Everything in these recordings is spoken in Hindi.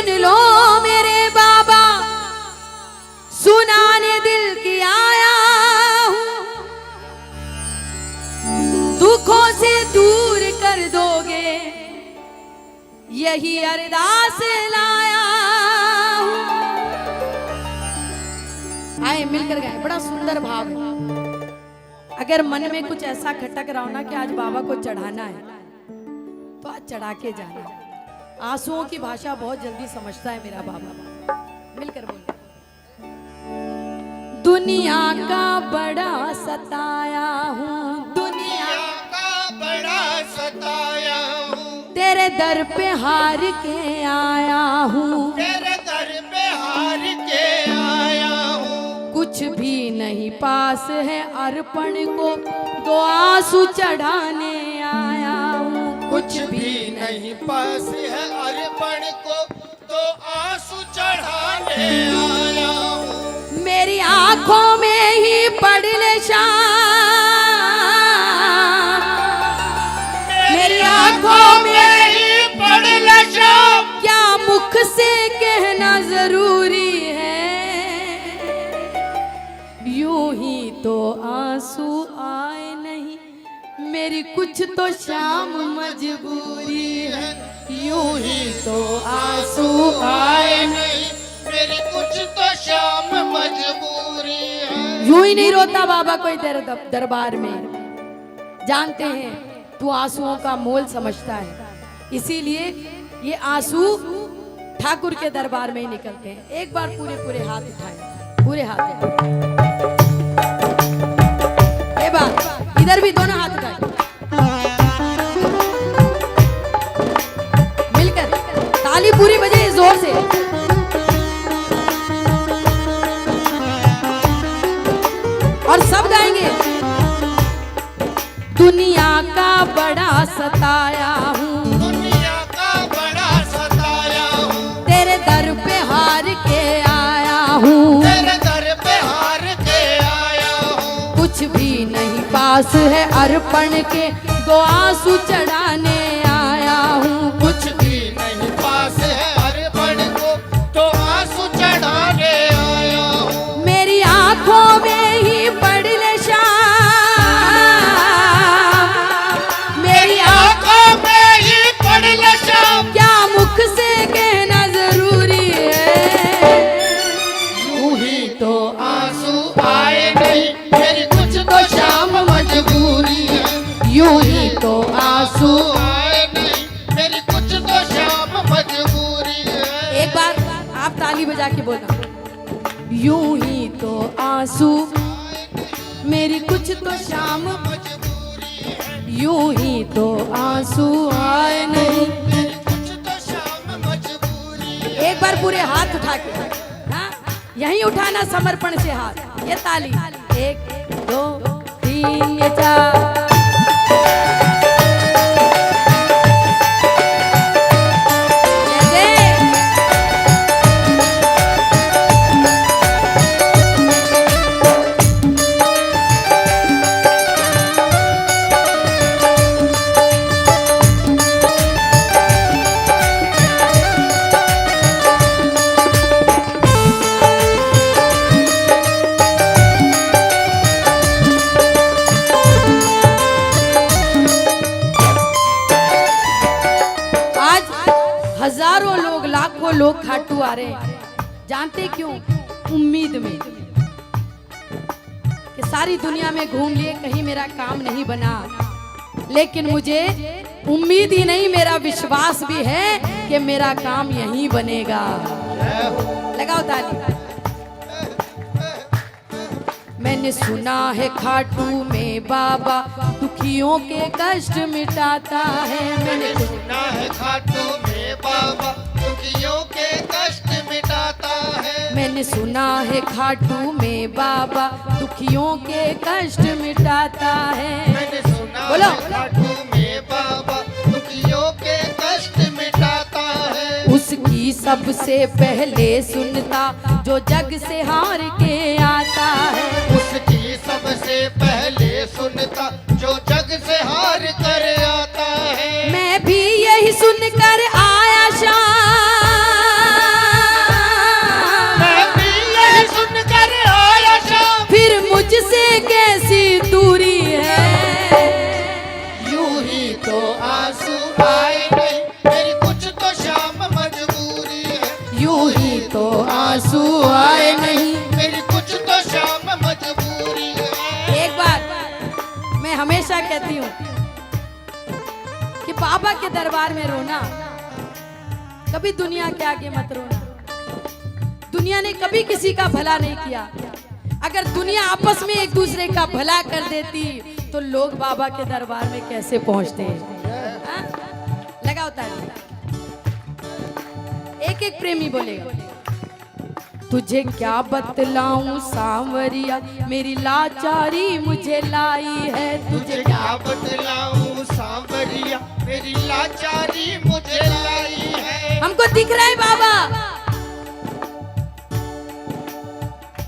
सुन लो मेरे बाबा, सुनाने दिल की आया हूँ। दुखों से दूर कर दोगे यही अरदास लाया हूँ। आए मिलकर गए, बड़ा सुंदर भाव है। अगर मन में कुछ ऐसा खटक रहा हो ना कि आज बाबा को चढ़ाना है, तो आज चढ़ा के जाना। आंसुओं की भाषा बहुत जल्दी समझता है मेरा बाबा। मिलकर बोले, दुनिया का बड़ा सताया हूँ, दुनिया का बड़ा सताया हूँ, तेरे दर पे हार के आया हूँ, तेरे दर पे हार के आया हूँ। कुछ भी नहीं पास है अर्पण को, दो आंसू चढ़ाने आया हूँ। कुछ भी नहीं पास है अर्पण को, तो आंसू चढ़ाने आया हूँ। मेरी आंखों में ही पड़ ले शाम, मेरी आंखों में ही पड़ ले शाम, क्या मुख से कहना जरूरी है, यूं ही तो आंसू आए नहीं, मेरी कुछ तो शाम मजबूरी है। यूं ही तो आंसू आए नहीं, मेरी कुछ तो शाम मजबूरी है। यूं ही नहीं रोता बाबा कोई तेरे दरबार में। जानते हैं तू आंसुओं का मोल समझता है, इसीलिए ये आंसू ठाकुर के दरबार में ही निकलते हैं। एक बार पूरे पूरे हाथ उठाए, पूरे हाथ। ये बात इधर भी दोनों हाथ उठाए, मिलकर ताली पूरी बजे जोर से। और सब गाएंगे, दुनिया का बड़ा सताया हूँ, दुनिया का बड़ा सताया हूँ, तेरे दर पे हार के आया हूँ, तेरे दर पे हार के आया हूँ। कुछ भी नहीं पास है अर्पण के, दो आंसू चढ़ाने आया हूँ। कुछ भी नहीं पास है अर्पण को, तो आंसू चढ़ाने आया हूँ। मेरी आंखों में ही पड़ ले शाम, मेरी आंखों में ही पड़ ले शाम, क्या मुख से कहना जरूरी है, यूं ही तो आंसू आए नहीं, मेरी कुछ तो शाम मजबूरी है। यूं ही तो आंसू। आए नहीं, मेरी कुछ तो शाम मजबूरी है। एक बार आप ताली बजा के बोलना, यूं ही तो आंसू मेरी कुछ तो शाम, यूं ही तो आंसू आए नहीं। मेरी कुछ तो शाम मजबूरी है। एक बार पूरे हाथ उठा के, हाँ यहीं उठाना समर्पण से हाथ। ये ताली, 1 2 3 ये 4। हजारों लोग, लाखों लोग खाटू आ रहे हैं। जानते क्यों? उम्मीद में कि सारी दुनिया में घूम लिए, कहीं मेरा काम नहीं बना, लेकिन मुझे उम्मीद ही नहीं, मेरा विश्वास भी है कि मेरा काम यहीं बनेगा। लगाओ ताली। मैंने सुना है खाटू में बाबा दुखियों के कष्ट मिटाता है। मैंने सुना है खाटू में बाबा दुखियों के कष्ट मिटाता है। मैंने सुना है खाटू में बाबा दुखियों के कष्ट मिटाता है। मैंने सुना बोलो। है खाटू में बाबा दुखियों के कष्ट मिटाता है। उसकी सबसे पहले सुनता जो जग से हार के आता है। उसकी सबसे पहले सुनता जो जग से हार कर आता है। मैं भी यही सुनकर आया शाम, आंसू आए नहीं, मेरी कुछ तो शाम मजबूरी है। एक बात मैं हमेशा कहती हूँ कि बाबा के दरबार में रोना, कभी दुनिया के आगे मत रोना। दुनिया ने कभी किसी का भला नहीं किया। अगर दुनिया आपस में एक दूसरे का भला कर देती तो लोग बाबा के दरबार में कैसे पहुंचते हैं? हाँ? लगा होता है। एक एक प्रेमी बोलेगा, तुझे क्या बतलाऊं सांवरिया, मेरी लाचारी मुझे लाई है। तुझे क्या बतलाऊं सांवरिया, मेरी लाचारी मुझे लाई है। हमको दिख रहा है बाबा,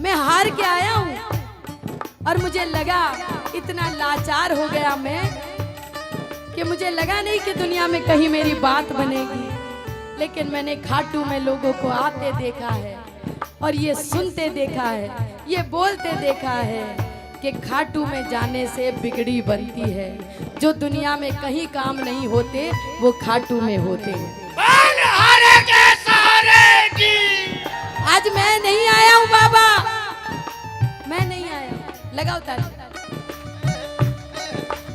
मैं हार के आया हूं और मुझे लगा इतना लाचार हो गया मैं कि मुझे लगा नहीं कि दुनिया में कहीं मेरी बात बनेगी। लेकिन मैंने खाटू में लोगों को आते देखा है और ये सुनते देखा है, ये बोलते देखा है कि खाटू में जाने से बिगड़ी बनती है। जो दुनिया में कहीं काम नहीं होते वो खाटू में होते हैं। आज मैं नहीं आया हूँ बाबा, मैं नहीं आया, लगा उतार।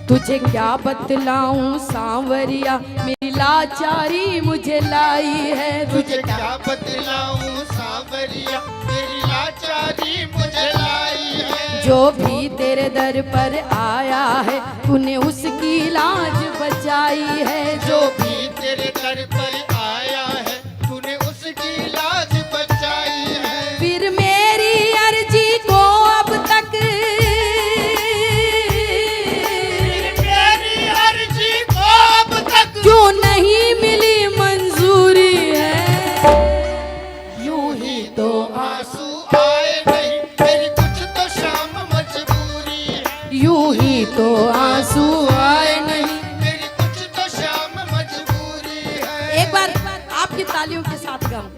तुझे क्या बतलाऊं सांवरिया, मेरी लाचारी मुझे लाई है। तुझे क्या बतलाऊं सांवरिया, मेरी लाचारी मुझे लाई है। जो भी तेरे दर पर आया है तूने उसकी लाज बचाई है। जो भी तेरे दर पर आया है तूने उसकी लाज बचाई है। फिर मेरी अर्जी को अब तक, मेरी अर्जी को अब तक क्यों नहीं मिली मंजूरी है। यूं ही तो आंसू आए नहीं, मेरी कुछ तो शाम मजबूरी है। यूं ही तो आंसू आए नहीं। मेरी कुछ तो शाम मजबूरी है। एक बार आपकी तालियों के साथ गम।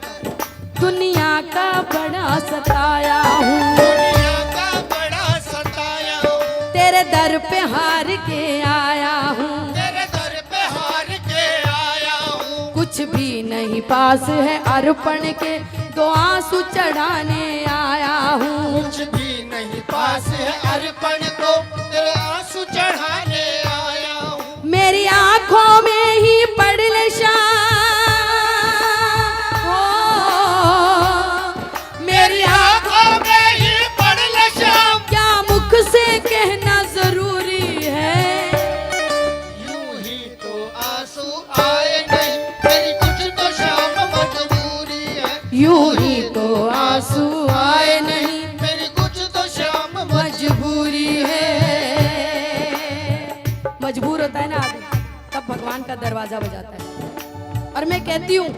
दुनिया का बड़ा सताया हूँ, दुनिया का बड़ा सताया हूँ, तेरे दर पे हार के आया हूँ। तेरे दर पे हार के आया हूँ। कुछ भी नहीं पास है अर्पण के, दो आंसू चढ़ाने आया हूँ। कुछ भी नहीं पास है अर्पण को, तेरे आंसू चढ़ाने आया हूँ। मेरी आंखों में ही पड़ ले मेरी आंखों में ही पड़ ले शाम, क्या मुख से कहना जरूरी है। यूं ही तो आंसू आए नहीं, मेरी कुछ तो शाम मजबूरी है। यूं ही तो आंसू आए नहीं, मेरी कुछ तो शाम मजबूरी है। मजबूर होता है ना आदमी, तब भगवान का दरवाजा बजाता है। और मैं कहती हूँ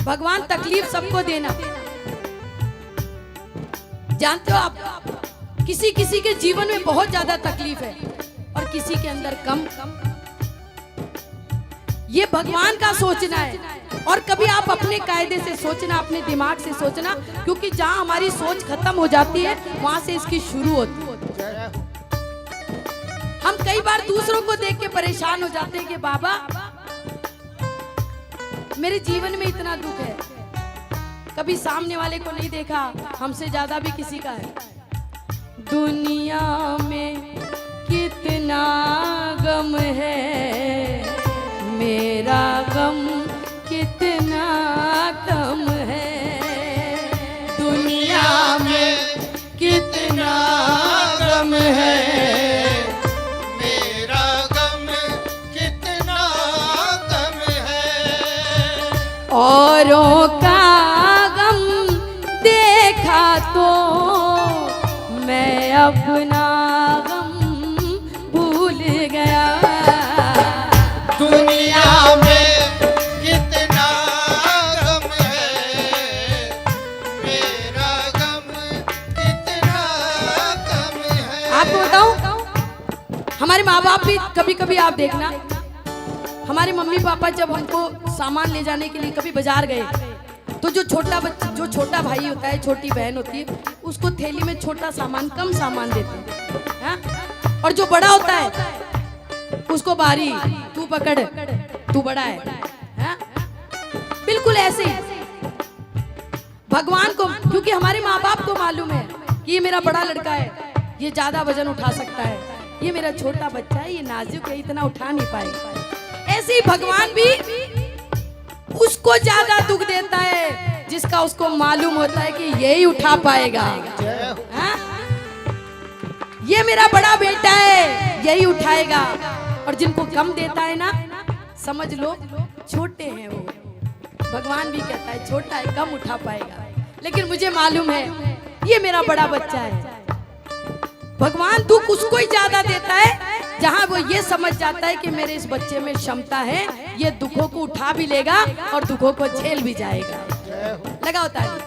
भगवान तकलीफ सबको देना। जानते हो आप, किसी किसी के जीवन में बहुत ज्यादा तकलीफ है और किसी के अंदर कम। ये भगवान का सोचना है। और कभी आप अपने कायदे से सोचना, अपने दिमाग से सोचना, क्योंकि जहां हमारी सोच खत्म हो जाती है वहां से इसकी शुरू होती है। हम कई बार दूसरों को देख के परेशान हो जाते हैं कि बाबा मेरे जीवन में इतना दुख है, कभी सामने वाले को नहीं देखा, हमसे ज्यादा भी किसी का है। दुनिया में कितना गम है, मेरा गम कितना कम है। दुनिया में कितना गम है, मेरा गम कितना गम है। औरों का गम देखा तो मैं अपना गम भूल गया। दुनिया में कितना गम है, मेरा गम कितना गम है। आपको बताऊं, हमारे माँ बाप भी कभी कभी आप देखना, हमारे मम्मी पापा जब हमको सामान ले जाने के लिए कभी बाजार गए तो जो छोटा भाई होता है, छोटी बहन होती है, उसको थैली में छोटा सामान, कम सामान देते हैं। और जो बड़ा होता है उसको बारी, तू पकड़, तू बड़ा है। बिल्कुल ऐसे ही भगवान को, क्योंकि हमारे माँ बाप को मालूम है कि ये मेरा बड़ा लड़का है, ये ज्यादा वजन उठा सकता है, ये मेरा छोटा बच्चा है, ये नाजुक है, इतना उठा नहीं पाएगा। ऐसे ही भगवान भी उसको ज्यादा दुख देता है जिसका उसको मालूम होता है कि यही उठा पाएगा। हाँ? ये मेरा बड़ा बेटा है, यही उठाएगा। और जिनको कम देता है ना, समझ लो छोटे हैं वो। भगवान भी कहता है छोटा है, कम उठा पाएगा, लेकिन मुझे मालूम है ये मेरा बड़ा बच्चा है। भगवान दुख उसको ही ज्यादा देता है जहां वो ये समझ जाता है कि मेरे इस बच्चे में क्षमता है, ये दुखों को उठा भी लेगा और दुखों को झेल भी जाएगा। लगाओ ताली।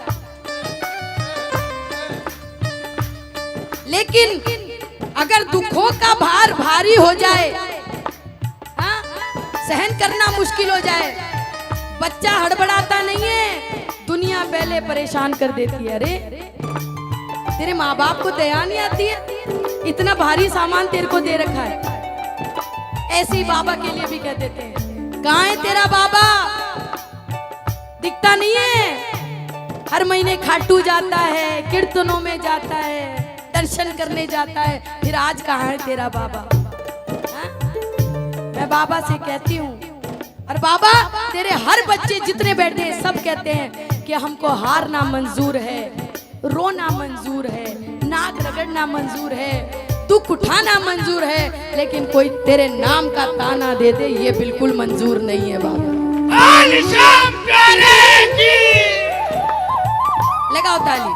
लेकिन अगर दुखों का भार भारी हो जाए, हाँ, सहन करना मुश्किल हो जाए, बच्चा हड़बड़ाता नहीं है, दुनिया पहले परेशान कर देती है। अरे तेरे माँ बाप को दया नहीं आती है, इतना भारी सामान तेरे को दे रखा है। ऐसे ही बाबा के लिए भी कह देते हैं, कहाँ है तेरा बाबा, दिखता नहीं है। हर महीने खाटू जाता है, कीर्तनों में जाता है, दर्शन करने जाता है, फिर आज कहाँ है तेरा बाबा। हा? मैं बाबा से कहती हूँ, और बाबा तेरे हर बच्चे जितने बैठे हैं सब कहते हैं कि हमको हारना मंजूर है, रोना मंजूर है, नाक रगड़ना मंजूर है, दुख उठाना मंजूर है, लेकिन कोई तेरे नाम का ताना दे दे ये बिल्कुल मंजूर नहीं है बाबा। लगाओ ताली।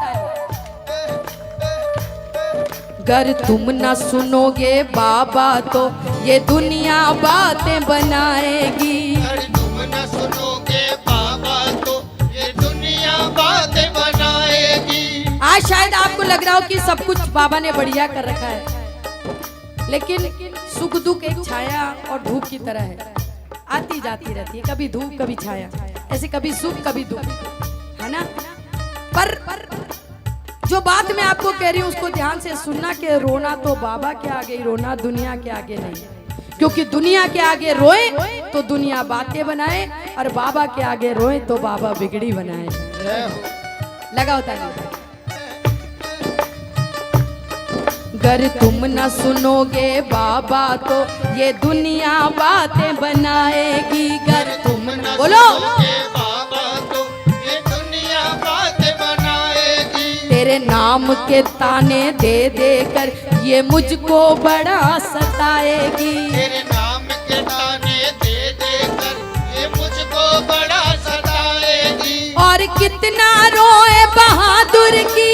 अगर तुम ना सुनोगे बाबा तो ये दुनिया बातें बनाएगी। अगर तुम ना सुनोगे बाबा तो ये दुनिया बातें बनाएगी। आज शायद आपको लग रहा हो कि सब कुछ बाबा ने बढ़िया कर रखा है, लेकिन सुख दुख एक छाया और धूप की तरह है, आती जाती रहती है, कभी धूप कभी छाया, ऐसे कभी सुख कभी दुख, है ना। पर जो बात मैं आपको कह रही हूँ उसको ध्यान से सुनना कि रोना तो बाबा के आगे ही, रोना दुनिया के आगे नहीं, क्योंकि दुनिया के आगे रोए तो दुनिया बातें बनाए, और बाबा के आगे रोए तो बाबा बिगड़ी बनाए। लगाओ ताली। अगर तुम न सुनोगे बाबा तो ये दुनिया बातें बनाएगी। अगर तुम न बोलो बाबा तो ये दुनिया बातें बनाएगी। तेरे नाम के ताने दे दे कर ये मुझको बड़ा सताएगी। तेरे नाम के ताने दे दे कर ये मुझको बड़ा सताएगी। और कितना रोए बहादुर की,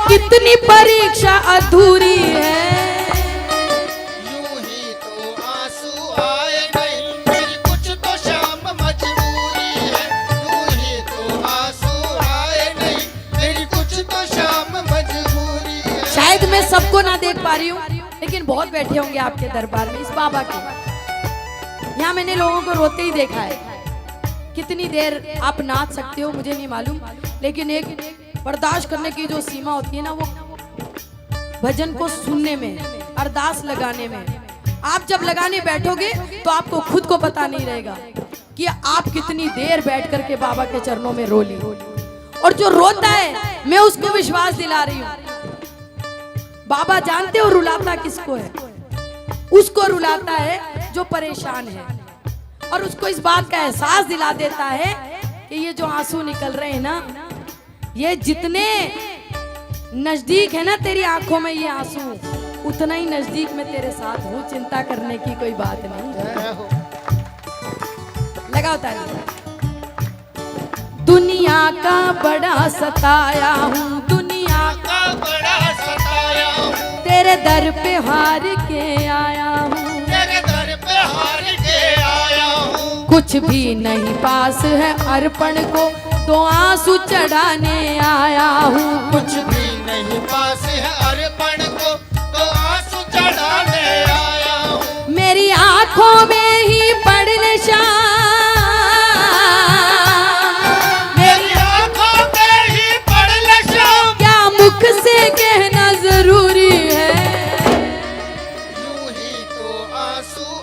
कितनी परीक्षा अधूरी है। यूं ही तो आंसू आए नहीं, मेरी कुछ तो शाम मजबूरी है। यूं ही तो आंसू आए नहीं, मेरी कुछ तो शाम मजबूरी है। शायद मैं सबको ना देख पा रही हूँ, लेकिन बहुत बैठे होंगे आपके दरबार में इस बाबा के। यहाँ मैंने लोगों को रोते ही देखा है। कितनी देर आप नाच सकते हो मुझे नहीं मालूम, लेकिन एक बर्दाश्त करने की जो सीमा होती है ना, वो भजन को सुनने में, अरदास लगाने में। आप जब लगाने बैठोगे तो आपको खुद को पता नहीं रहेगा कि आप कितनी देर बैठ करके बाबा के चरणों में रो ली। और जो रोता है मैं उसको विश्वास दिला रही हूँ, बाबा जानते हो रुलाता किसको है? उसको रुलाता है जो परेशान है, और उसको इस बात का एहसास दिला देता है कि ये जो आंसू निकल रहे हैं ना, ये जितने नजदीक है ना तेरी आंखों में ये आंसू, उतना ही नजदीक में तेरे साथ हूँ, चिंता करने की कोई बात नहीं। लगाओ ताली। दुनिया का बड़ा सताया हूँ, दुनिया का बड़ा सताया हूँ, तेरे दर पे हार के आया हूँ, तेरे दर पे हार के आया हूँ। कुछ भी नहीं पास है अर्पण को तो आंसू चढ़ाने आया हूँ। कुछ भी नहीं पास है अर्पण को तो आंसू चढ़ाने आया हूँ। मेरी आंखों में ही पड़ नशा, मेरी आंखों में ही पड़ नशा, क्या मुख से कहना जरूरी है? यूं ही तो आंसू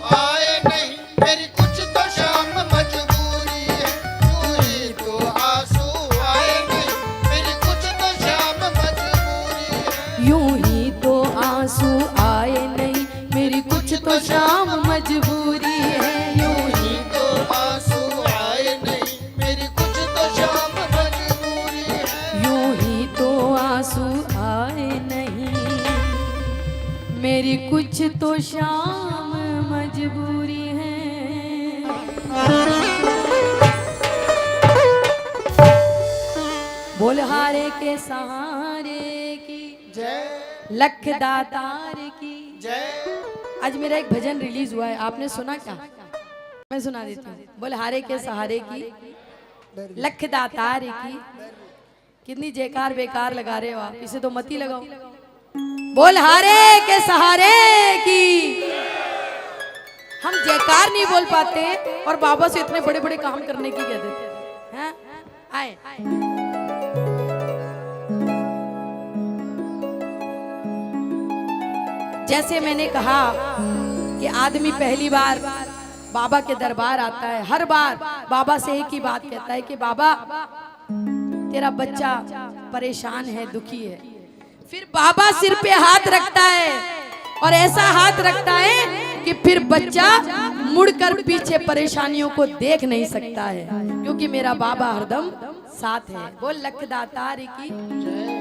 आए नहीं, मेरी कुछ तो शाम मजबूरी है। यूं ही तो आंसू आए नहीं, मेरी कुछ तो शाम मजबूरी है। यूं ही तो आंसू आए नहीं, मेरी कुछ तो शाम मजबूरी है। बोलहारे के सहारे की जय लख दातार की जय। आज मेरा एक भजन रिलीज हुआ है, आपने सुना क्या? मैं सुना देती हूँ। बोलहारे के सहारे की लख दातार की। कितनी जयकार बेकार लगा रहे हो आप, इसे तो मत ही लगाओ। बोलहारे के सहारे की। हम जयकार नहीं बोल पाते और बाबा से इतने बड़े बड़े काम करने की कह देते हैं। आए जैसे मैंने कहा कि आदमी पहली बार बाबा के दरबार आता है, हर बार बाबा से एक ही बात कहता है कि बाबा तेरा बच्चा परेशान है, दुखी है। फिर बाबा सिर पे हाथ रखता है और ऐसा हाथ रखता है कि फिर बच्चा मुड़कर पीछे परेशानियों को देख नहीं सकता है, क्योंकि मेरा बाबा हरदम साथ है। बोल लख दातार की।